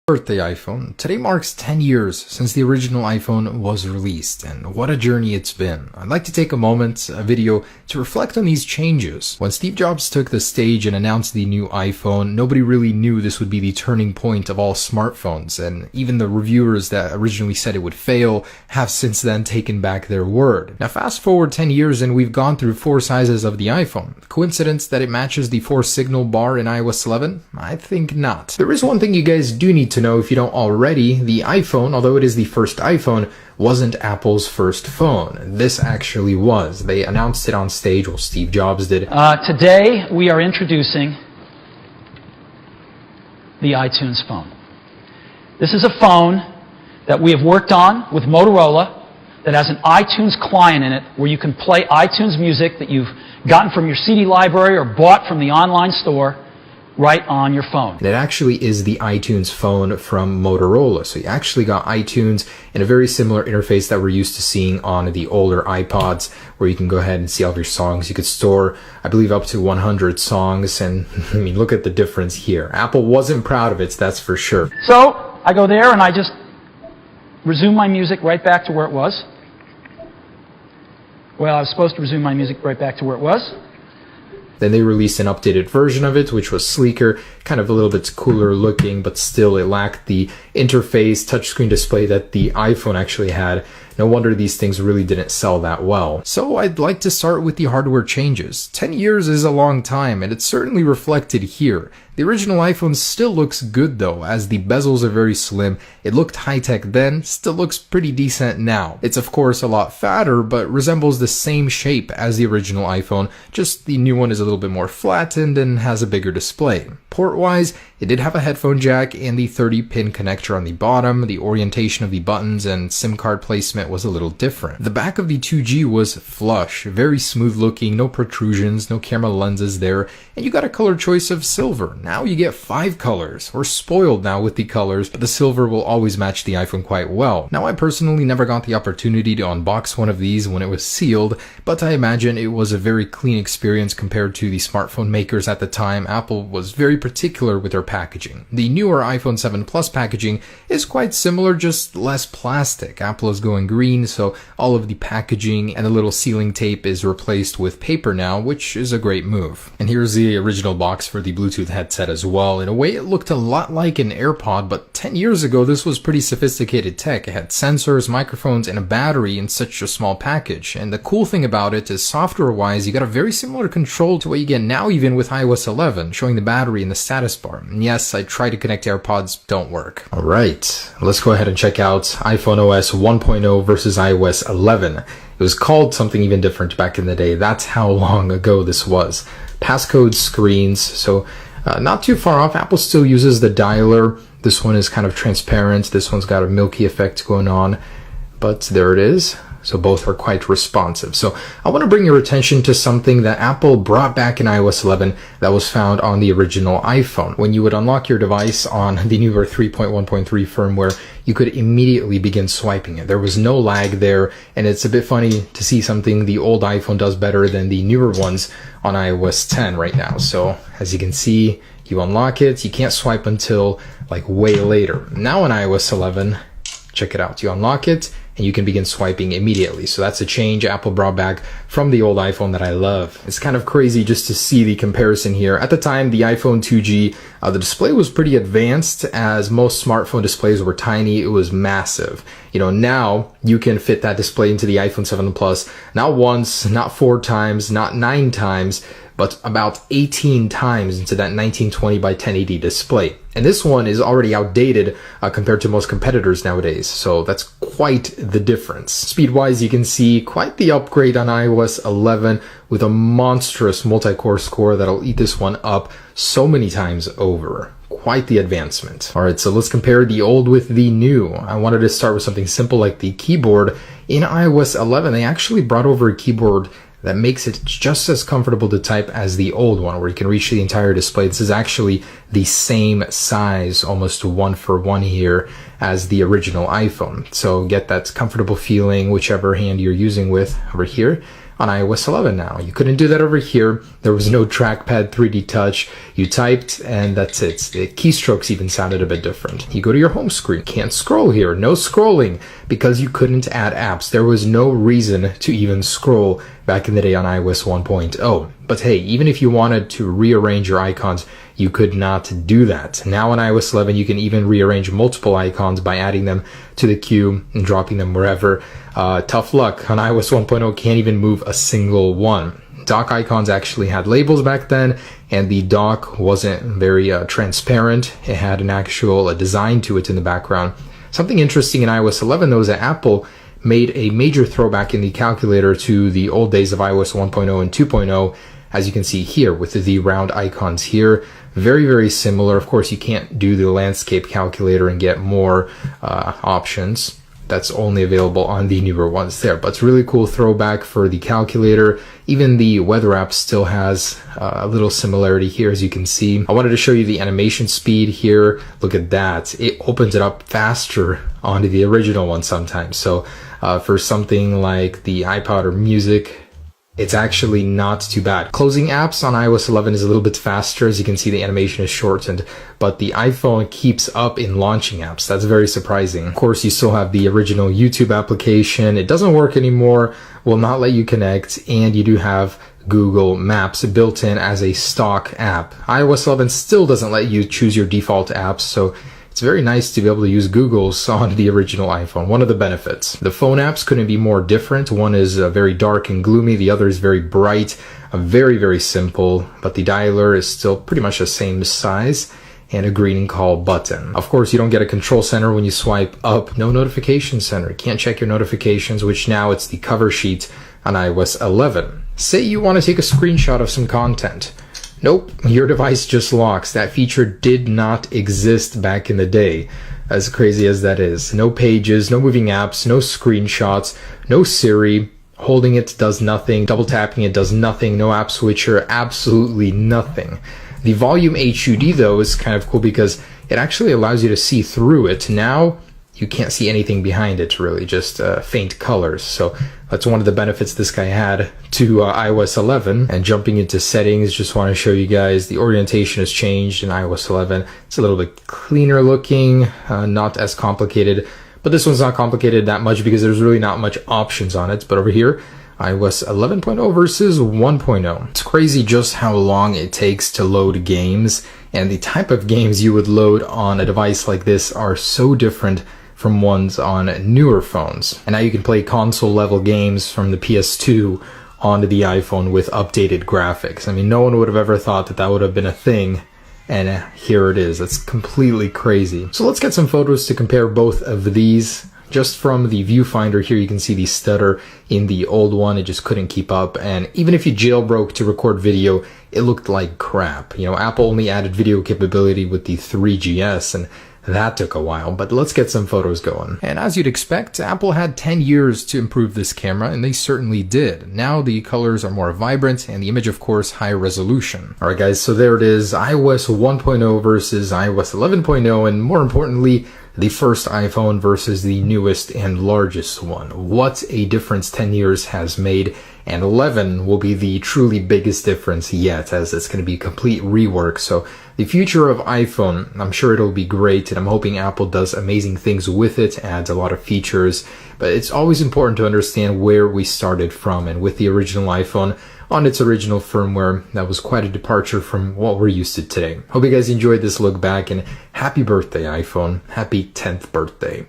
Birthday iPhone. Today marks 10 years since the original iPhone was released, and what a journey it's been. I'd like to take a video, to reflect on these changes. When Steve Jobs took the stage and announced the new iPhone, nobody really knew this would be the turning point of all smartphones, and even the reviewers that originally said it would fail have since then taken back their word. Now fast forward 10 years and we've gone through 4 sizes of the iPhone. Coincidence that it matches the 4 signal bar in iOS 11? I think not. There is one thing you guys do need to know if you don't already. The iPhone, although it is the first iPhone, wasn't Apple's first phone. This actually was. They announced it on stage, well, Steve Jobs did. Today we are introducing the iTunes phone. This is a phone that we have worked on with Motorola that has an iTunes client in it where you can play iTunes music that you've gotten from your CD library or bought from the online store right on your phone. And it actually is the iTunes phone from Motorola. So you actually got iTunes in a very similar interface that we're used to seeing on the older iPods, where you can go ahead and see all of your songs. You could store, I believe, up to 100 songs. And I mean, look at the difference here. Apple wasn't proud of it, that's for sure. So I go there and I just resume my music right back to where it was. Well, I was supposed to resume my music right back to where it was. Then they released an updated version of it, which was sleeker, kind of a little bit cooler looking, but still it lacked the interface touchscreen display that the iPhone actually had. No wonder these things really didn't sell that well. So I'd like to start with the hardware changes. 10 years is a long time, and it's certainly reflected here. The original iPhone still looks good though, as the bezels are very slim. It looked high-tech then, still looks pretty decent now. It's of course a lot fatter, but resembles the same shape as the original iPhone, just the new one is a little bit more flattened and has a bigger display. Port-wise, it did have a headphone jack and the 30-pin connector on the bottom. The orientation of the buttons and SIM card placement was a little different. The back of the 2G was flush, very smooth looking, no protrusions, no camera lenses there, and you got a color choice of silver. Now you get 5 colors. We're spoiled now with the colors, but the silver will always match the iPhone quite well. Now I personally never got the opportunity to unbox one of these when it was sealed, but I imagine it was a very clean experience compared to the smartphone makers at the time. Apple was very particular with their packaging. The newer iPhone 7 Plus packaging is quite similar, just less plastic. Apple is going green, so all of the packaging and the little sealing tape is replaced with paper now, which is a great move. And here's the original box for the Bluetooth headset as well. In a way, it looked a lot like an AirPod, but 10 years ago, this was pretty sophisticated tech. It had sensors, microphones, and a battery in such a small package. And the cool thing about it is software-wise, you got a very similar control to what you get now even with iOS 11, showing the battery in the status bar. And yes, I tried to connect AirPods, don't work. Alright, let's go ahead and check out iPhone OS 1.0 versus iOS 11. It was called something even different back in the day. That's how long ago this was. Passcode screens, so not too far off. Apple still uses the dialer. This one is kind of transparent. This one's got a milky effect going on, but there it is. So both are quite responsive. So I want to bring your attention to something that Apple brought back in iOS 11 that was found on the original iPhone. When you would unlock your device on the newer 3.1.3 firmware, you could immediately begin swiping it. There was no lag there, and it's a bit funny to see something the old iPhone does better than the newer ones on iOS 10 right now. So as you can see, you unlock it, you can't swipe until like way later. Now on iOS 11, check it out. You unlock it, and you can begin swiping immediately. So that's a change Apple brought back from the old iPhone that I love. It's kind of crazy just to see the comparison here. At the time, the iPhone 2G, the display was pretty advanced, as most smartphone displays were tiny. It was massive. You know, now you can fit that display into the iPhone 7 Plus, not once, not 4 times, not 9 times, but about 18 times into that 1920 by 1080 display. And this one is already outdated compared to most competitors nowadays, so that's quite the difference. Speed-wise, you can see quite the upgrade on iOS 11 with a monstrous multi-core score that'll eat this one up so many times over. Quite the advancement. Alright, so let's compare the old with the new. I wanted to start with something simple like the keyboard. In iOS 11, they actually brought over a keyboard that makes it just as comfortable to type as the old one, where you can reach the entire display. This is actually the same size, almost 1-for-1 here, as the original iPhone. So get that comfortable feeling, whichever hand you're using with over here. on iOS 11 now. You couldn't do that over here. There was no trackpad 3D touch. You typed and that's it. The keystrokes even sounded a bit different. You go to your home screen. Can't scroll here. No scrolling because you couldn't add apps. There was no reason to even scroll back in the day on iOS 1.0. But hey, even if you wanted to rearrange your icons, you could not do that. Now on iOS 11, you can even rearrange multiple icons by adding them to the queue and dropping them wherever. Tough luck. On iOS 1.0, can't even move a single one. Dock icons actually had labels back then, and the dock wasn't very transparent. It had an actual design to it in the background. Something interesting in iOS 11, though, is that Apple made a major throwback in the calculator to the old days of iOS 1.0 and 2.0, as you can see here with the round icons here. Very, very similar. Of course, you can't do the landscape calculator and get more options. That's only available on the newer ones there. But it's really cool throwback for the calculator. Even the weather app still has a little similarity here, as you can see. I wanted to show you the animation speed here. Look at that. It opens it up faster onto the original one sometimes. So for something like the iPod or music, it's actually not too bad. Closing apps on iOS 11 is a little bit faster. As you can see, the animation is shortened, but the iPhone keeps up in launching apps. That's very surprising. Of course, you still have the original YouTube application. It doesn't work anymore, will not let you connect, and you do have Google Maps built in as a stock app. iOS 11 still doesn't let you choose your default apps, so it's very nice to be able to use Google's on the original iPhone. One of the benefits. The phone apps couldn't be more different. One is very dark and gloomy. The other is very bright. Very, very simple. But the dialer is still pretty much the same size. And a greeting call button. Of course, you don't get a control center when you swipe up. No notification center. You can't check your notifications, which now it's the cover sheet on iOS 11. Say you want to take a screenshot of some content. Nope, your device just locks. That feature did not exist back in the day, as crazy as that is. No pages, no moving apps, no screenshots, no Siri. Holding it does nothing. Double tapping it does nothing. No app switcher, absolutely nothing. The volume HUD, though, is kind of cool because it actually allows you to see through it. Now, you can't see anything behind it, really, just faint colors. So that's one of the benefits this guy had to iOS 11. And jumping into settings, just want to show you guys the orientation has changed in iOS 11. It's a little bit cleaner looking, not as complicated. But this one's not complicated that much because there's really not much options on it. But over here, iOS 11.0 versus 1.0. It's crazy just how long it takes to load games. And the type of games you would load on a device like this are so different from ones on newer phones. And now you can play console level games from the PS2 onto the iPhone with updated graphics. I mean, no one would have ever thought that that would have been a thing, and here it is. It's completely crazy. So let's get some photos to compare both of these. Just from the viewfinder here, you can see the stutter in the old one. It just couldn't keep up, and even if you jailbroke to record video, it looked like crap. You know, Apple only added video capability with the 3GS, and that took a while, but let's get some photos going. And as you'd expect, Apple had 10 years to improve this camera, and they certainly did. Now the colors are more vibrant, and the image, of course, high resolution. Alright guys, so there it is, iOS 1.0 versus iOS 11.0, and more importantly, the first iPhone versus the newest and largest one. What a difference 10 years has made, and 11 will be the truly biggest difference yet, as it's going to be a complete rework. So the future of iPhone, I'm sure it'll be great, and I'm hoping Apple does amazing things with it, adds a lot of features, but it's always important to understand where we started from, and with the original iPhone on its original firmware, that was quite a departure from what we're used to today. Hope you guys enjoyed this look back, and happy birthday iPhone. Happy 10th birthday.